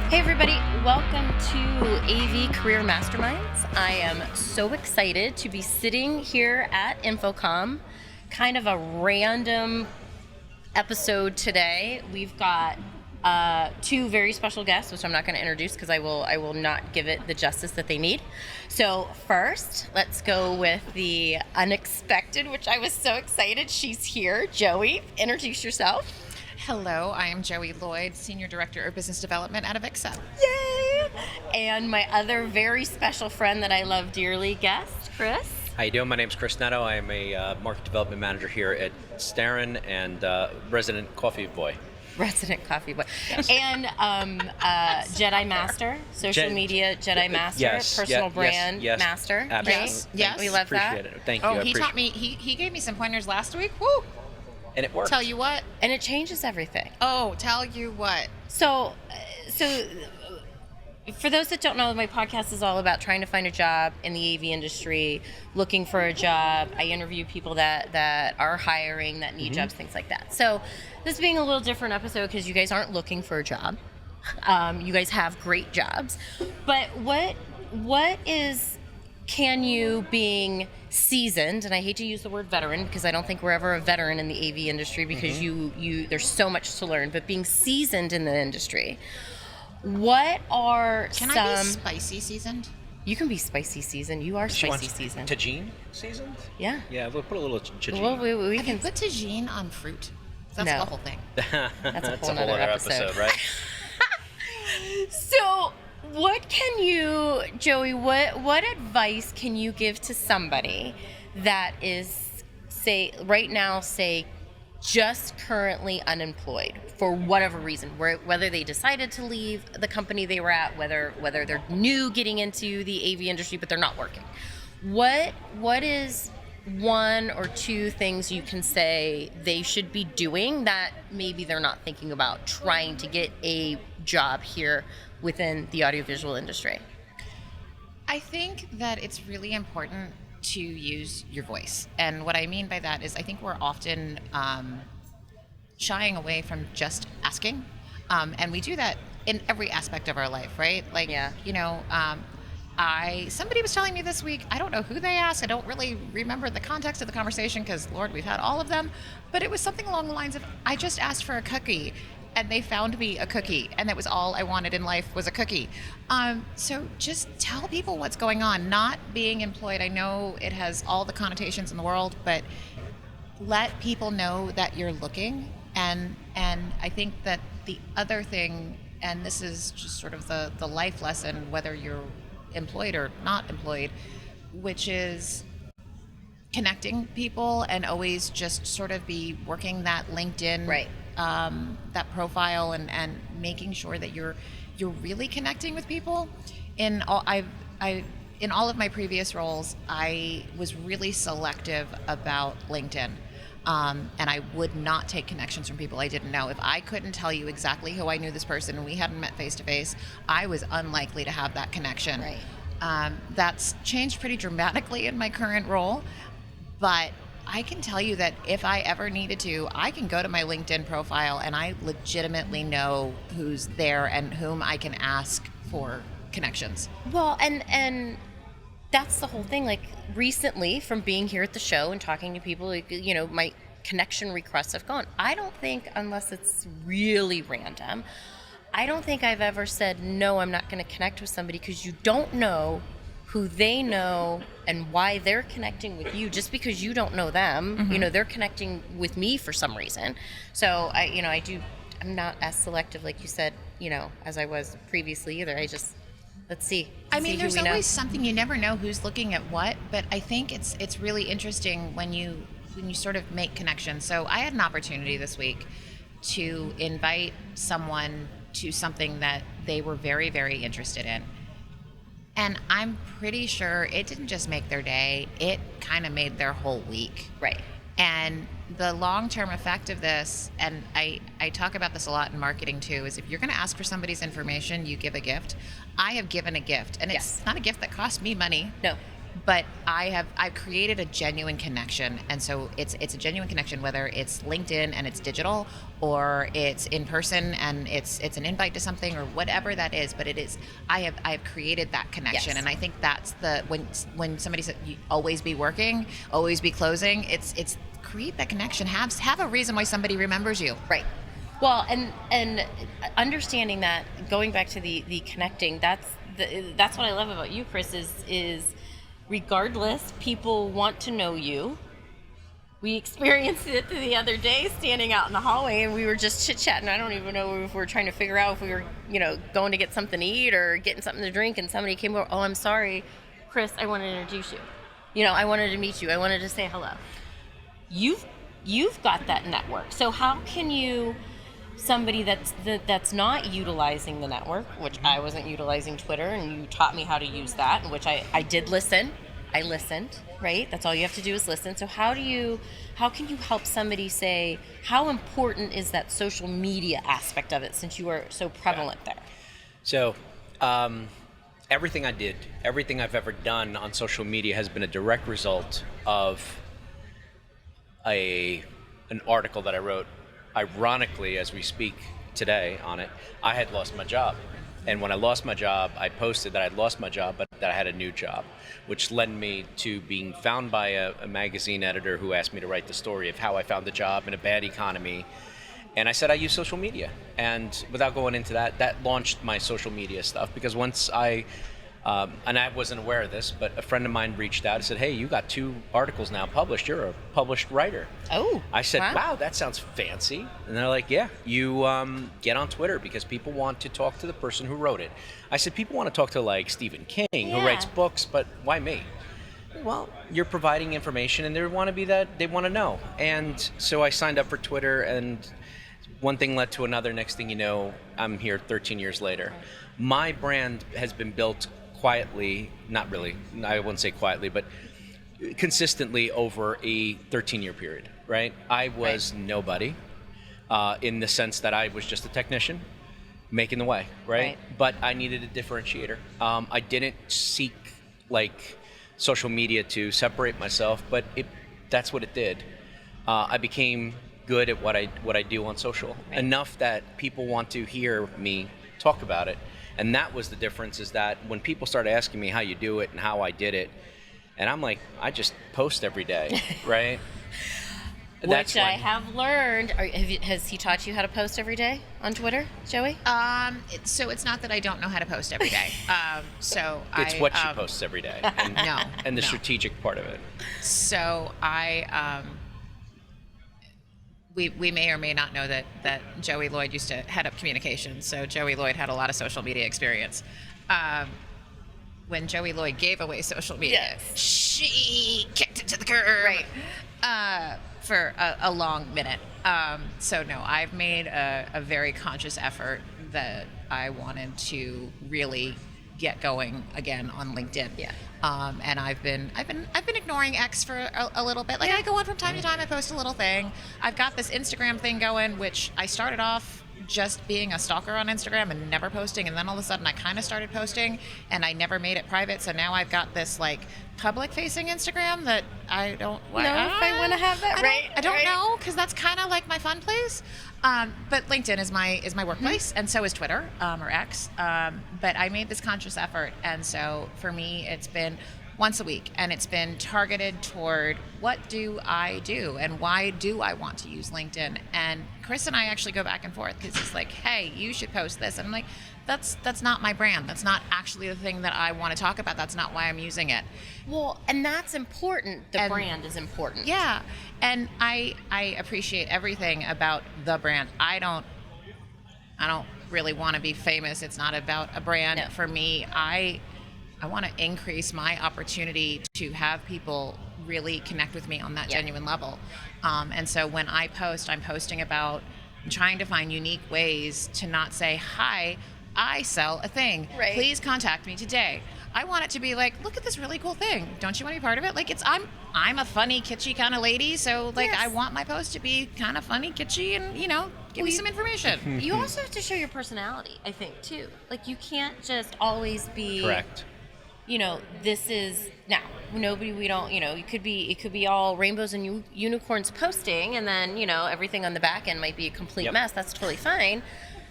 Hey everybody, welcome to AV Career Masterminds. I am so excited to be sitting here at InfoComm. Kind of a random episode today. We've got two very special guests, which I'm not going to introduce because I will not give it the justice that they need. So first, let's go with the unexpected, which I was so excited. She's here. Joey, introduce yourself. Hello, I am Joé Lloyd, Senior Director of Business Development at AVIXA. Yay! And my other very special friend that I love dearly, guest, Chris. How you doing? My name's Chris Neto. I am a market development manager here at Starin and resident coffee boy. Resident coffee boy. Yes. And Jedi Master, social media Jedi Master, yes, personal brand master. Absolutely. Right? Yes. We love appreciate that. It. Thank you. He taught me, he gave me some pointers last week. Woo! And it worked. Tell you what. And it changes everything. Oh, tell you what. So for those that don't know, my podcast is all about trying to find a job in the AV industry, looking for a job. I interview people that are hiring, that need jobs, things like that. So this being a little different episode because you guys aren't looking for a job. You guys have great jobs. But what is, can you, being seasoned, and I hate to use the word veteran because I don't think we're ever a veteran in the AV industry because you there's so much to learn, but being seasoned in the industry, what are Can I be spicy seasoned? You can be spicy seasoned. You are spicy seasoned. Tagine seasoned? Yeah. Yeah, we'll put a little tagine. Well, we Have can you put tagine on fruit? That's No. the whole thing. That's a whole other other episode, right? So, what can you, Joey? What advice can you give to somebody that is, say just currently unemployed for whatever reason, whether they decided to leave the company they were at, whether they're new getting into the AV industry but they're not working? What is one or two things you can say they should be doing that maybe they're not thinking about trying to get a job here within the audiovisual industry? I think that it's really important to use your voice. And what I mean by that is I think we're often shying away from just asking. And we do that in every aspect of our life, right? Like, somebody was telling me this week, I don't know who they asked. I don't really remember the context of the conversation because, Lord, we've had all of them. But it was something along the lines of, I just asked for a cookie and they found me a cookie, and that was all I wanted in life was a cookie. So just tell people what's going on. Not being employed, I know it has all the connotations in the world, but let people know that you're looking. And I think that the other thing, and this is just sort of the life lesson, whether you're employed or not employed, which is connecting people and always just sort of be working that LinkedIn, right. That profile and making sure that you're really connecting with people. In all of my previous roles, I was really selective about LinkedIn. And I would not take connections from people I didn't know. If I couldn't tell you exactly who I knew this person and we hadn't met face to face, I was unlikely to have that connection. Right. That's changed pretty dramatically in my current role, but I can tell you that if I ever needed to, I can go to my LinkedIn profile and I legitimately know who's there and whom I can ask for connections. Well, and that's the whole thing. Like, recently, from being here at the show and talking to people, like, my connection requests have gone. I don't think, unless it's really random, I don't think I've ever said, no, I'm not going to connect with somebody, because you don't know who they know and why they're connecting with you just because you don't know them. Mm-hmm. They're connecting with me for some reason. So I'm not as selective, like you said, as I was previously either. Let's see. There's always something. You never know who's looking at what, but I think it's really interesting when you sort of make connections. So I had an opportunity this week to invite someone to something that they were very, very interested in. And I'm pretty sure it didn't just make their day, it kind of made their whole week. Right. And the long-term effect of this, and I talk about this a lot in marketing too, is if you're going to ask for somebody's information, you give a gift. I have given a gift, and it's not a gift that cost me money. No. But I've created a genuine connection, and so it's a genuine connection, whether it's LinkedIn and it's digital, or it's in person and it's an invite to something, or whatever that is. But it is, I have created that connection, Yes. and I think that's the when somebody said you always be working, always be closing. It's create that connection, have a reason why somebody remembers you. Right. Well, and understanding that, going back to the connecting, that's what I love about you, Chris, is regardless, people want to know you. We experienced it the other day standing out in the hallway, and we were just chit-chatting. I don't even know if we were trying to figure out if we were, going to get something to eat or getting something to drink, and somebody came over. Oh, I'm sorry, Chris, I wanted to introduce you. I wanted to meet you. I wanted to say hello. You've got that network. So how can you, somebody that's not utilizing the network, which I wasn't utilizing Twitter, and you taught me how to use that, which I did listen. I listened, right? That's all you have to do is listen. So how can you help somebody say, how important is that social media aspect of it, since you are so prevalent there? So everything I've ever done on social media has been a direct result of an article that I wrote. Ironically, as we speak today on it, I had lost my job. And when I lost my job, I posted that I'd lost my job, but that I had a new job, which led me to being found by a magazine editor who asked me to write the story of how I found a job in a bad economy. And I said I use social media. And without going into that launched my social media stuff, because once and I wasn't aware of this, but a friend of mine reached out and said, hey, you got 2 articles now published. You're a published writer. Oh, I said, wow, that sounds fancy. And they're like, yeah, you get on Twitter because people want to talk to the person who wrote it. I said, people want to talk to like Stephen King, who writes books, but why me? Well, you're providing information, and they want to know. And so I signed up for Twitter, and one thing led to another. Next thing you know, I'm here 13 years later. My brand has been built quietly, not really, I wouldn't say quietly, but consistently over a 13-year period, right? I was nobody in the sense that I was just a technician making the way, right? But I needed a differentiator. I didn't seek social media to separate myself, but that's what it did. I became good at what I do on social, enough that people want to hear me talk about it. And that was the difference, is that when people started asking me how you do it and how I did it, and I'm like, I just post every day, right? Which I have learned. Has he taught you how to post every day on Twitter, Joey? So it's not that I don't know how to post every day. It's what she posts every day. And the strategic part of it. So we may or may not know that Joé Lloyd used to head up communications. So Joé Lloyd had a lot of social media experience. When Joé Lloyd gave away social media, she kicked it to the curb. For a long minute. So no, I've made a very conscious effort that I wanted to really get going again on LinkedIn. And I've been ignoring X for a little bit. I go on from time to time. I post a little thing. I've got this Instagram thing going, which I started off just being a stalker on Instagram and never posting, and then all of a sudden I kind of started posting, and I never made it private. So now I've got this public-facing Instagram that I don't know if I want to have that. I don't know, because that's kind of like my fun place. But LinkedIn is my workplace, and so is Twitter or X. But I made this conscious effort, and so for me, it's been once a week, and it's been targeted toward what do I do and why do I want to use LinkedIn. And Chris and I actually go back and forth, because he's like, hey, you should post this, and I'm like, that's not my brand. That's not actually the thing that I want to talk about. That's not why I'm using it. Well, and that's important. The brand is important. Yeah, and I appreciate everything about the brand. I don't really want to be famous. It's not about a brand. For me. I want to increase my opportunity to have people really connect with me on that genuine level. And so when I post, I'm posting about trying to find unique ways to not say, hi, I sell a thing. Please contact me today. I want it to be like, look at this really cool thing. Don't you want to be part of it? I'm a funny, kitschy kind of lady, so I want my post to be kind of funny, kitschy, and give me some information. You also have to show your personality, I think, too. You can't just always be. Correct. this is now nobody, we don't, it could be all rainbows and unicorns posting, and then, everything on the back end might be a complete mess. That's totally fine,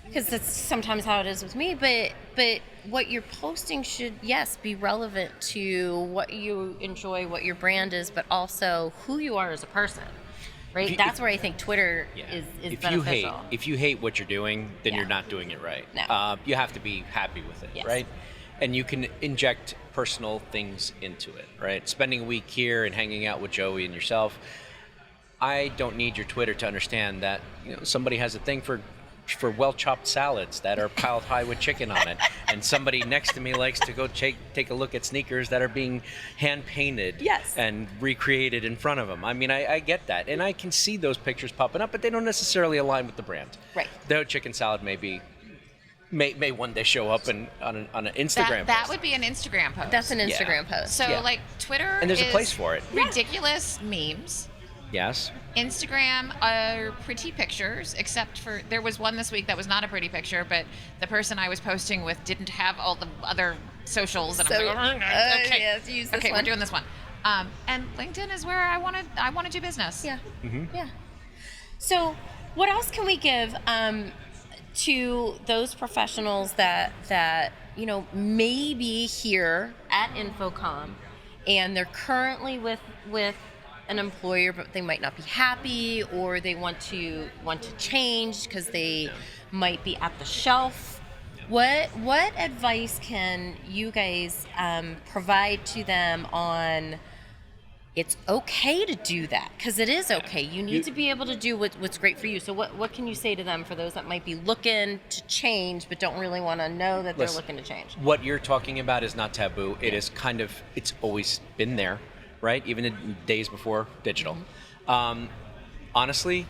because that's sometimes how it is with me. But what you're posting should, yes, be relevant to what you enjoy, what your brand is, but also who you are as a person. Right? That's where I think Twitter is beneficial. If you hate what you're doing, then you're not doing it right. No. You have to be happy with it, right? And you can inject personal things into it, right? Spending a week here and hanging out with Joey and yourself, I don't need your Twitter to understand that somebody has a thing for well-chopped salads that are piled high with chicken on it, and somebody next to me likes to go take a look at sneakers that are being hand-painted and recreated in front of them. I mean, I get that, and I can see those pictures popping up, but they don't necessarily align with the brand. Right. The chicken salad may one day show up on an Instagram post. That would be an Instagram post. That's an Instagram post. So, like, Twitter and there's a place for it. Ridiculous memes. Yes. Instagram are pretty pictures, except for there was one this week that was not a pretty picture, but the person I was posting with didn't have all the other socials, and I'm like, okay, yes, use this okay, one. we're doing this one. And LinkedIn is where I want to do business. Yeah. Yeah. So, what else can we give to those professionals that may be here at InfoComm, and they're currently with an employer, but they might not be happy, or they want to change because they might be at the shelf? What advice can you guys provide to them on it's okay to do that? Because it is okay. You need to be able to do what's great for you. So what can you say to them, for those that might be looking to change but don't really want to know that they're looking to change? What you're talking about is not taboo. It is it's always been there, right? Even in days before digital. Honestly,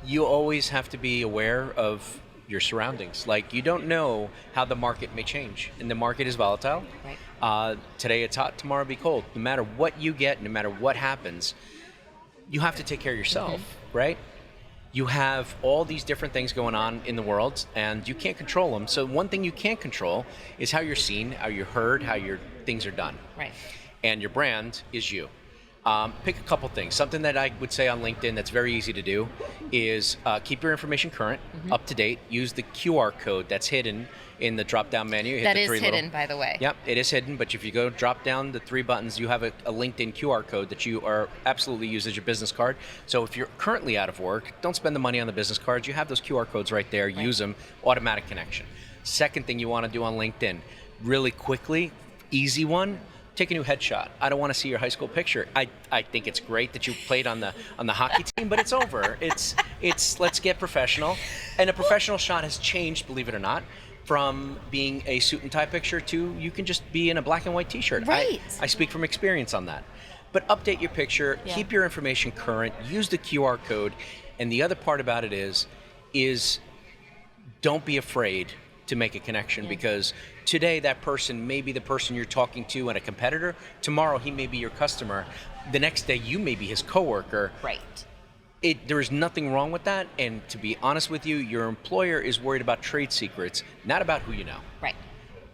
you always have to be aware of your surroundings. Like, you don't know how the market may change, and the market is volatile. Right. Today it's hot, tomorrow it'll be cold. No matter what you get, no matter what happens, you have to take care of yourself, right? You have all these different things going on in the world, and you can't control them. So one thing you can't control is how you're seen, how you're heard, how your things are done. Right. And your brand is you. Pick a couple things. Something that I would say on LinkedIn that's very easy to do is keep your information current, up to date. Use the QR code that's hidden in the drop-down menu. Hit that the is three hidden, by the way. Yep, it is hidden, but if you go drop down the three buttons, you have a LinkedIn QR code that you are absolutely use as your business card. So if you're currently out of work, don't spend the money on the business cards. You have those QR codes right there. Right. Use them. Automatic connection. Second thing you want to do on LinkedIn, really quickly, easy one, take a new headshot. I don't want to see your high school picture. I think it's great that you played on the hockey team, but it's over. It's let's get professional. And a professional shot has changed, believe it or not, from being a suit and tie picture to you can just be in a black and white t-shirt. Right. I speak from experience on that. But update your picture, keep your information current, use the QR code, and the other part about it is don't be afraid to make a connection, because today that person may be the person you're talking to and a competitor. Tomorrow he may be your customer. The next day you may be his coworker. Right. There is nothing wrong with that, and to be honest with you, your employer is worried about trade secrets, not about who you know. Right.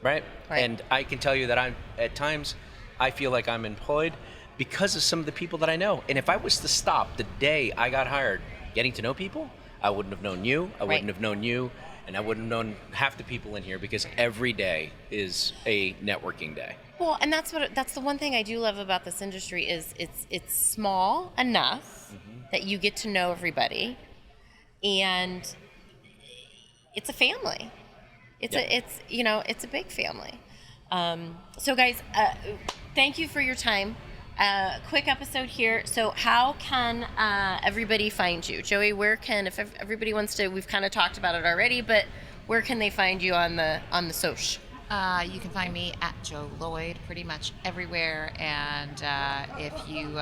Right? And I can tell you that at times I feel like I'm employed because of some of the people that I know. And if I was to stop the day I got hired getting to know people, I wouldn't have known you, I wouldn't have known you, and I wouldn't have known half the people in here, because every day is a networking day. Well, and that's the one thing I do love about this industry is it's small enough that you get to know everybody, and it's a family. It's a big family. So guys, thank you for your time. Quick episode here. So how can everybody find you? Joey, if everybody wants to, we've kind of talked about it already, but where can they find you on the soch? You can find me at Joe Lloyd pretty much everywhere, and if you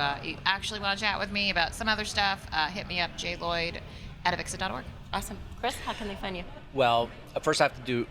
actually want to chat with me about some other stuff, hit me up, jlloyd at avixa.org. Awesome. Chris, how can they find you? Well, first I have to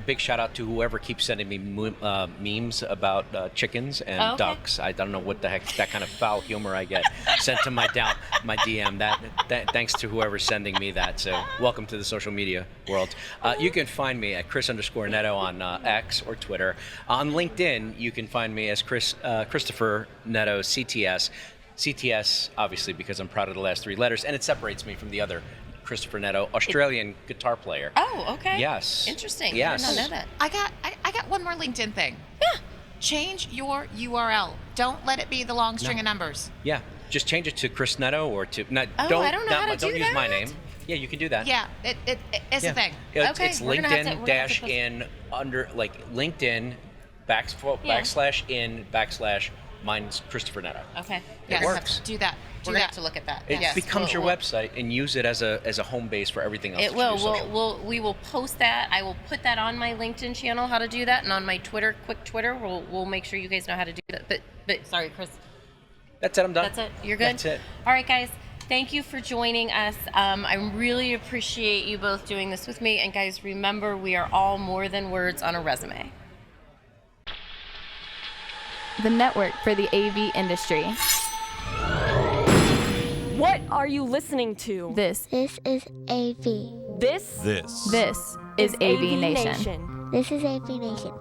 big shout out to whoever keeps sending me memes about chickens and ducks. I don't know what the heck that kind of foul humor I get sent to my DM. That thanks to whoever's sending me that. So welcome to the social media world. You can find me at Chris_Neto on X or Twitter. On LinkedIn, you can find me as Christopher Neto CTS. CTS, obviously, because I'm proud of the last 3 letters, and it separates me from the other Christopher Neto, Australian guitar player. Oh, okay. Yes. Interesting. Yes. I did not know that. I got one more LinkedIn thing. Yeah. Change your URL. Don't let it be the long string of numbers. Yeah, just change it to Chris Neto or to I don't know how to don't do use my that. name. Yeah, you can do that. Yeah, it's a thing. Okay, It's we're gonna have LinkedIn to dash post- in under like LinkedIn backslash in backslash mine's Christopher Neto. Okay. It works. Do that. We're gonna have to look at that. It Yes. becomes your We'll- website and use it as a home base for everything else. It that will. you do social. We will post that. I will put that on my LinkedIn channel how to do that, and on my Twitter, quick Twitter, we'll make sure you guys know how to do that. But sorry, Chris. That's it. I'm done. That's it. You're good. That's it. All right, guys. Thank you for joining us. I really appreciate you both doing this with me. And guys, remember, we are all more than words on a resume. The network for the AV industry. What are you listening to? This This is AV. This is AV Nation. This is AV Nation.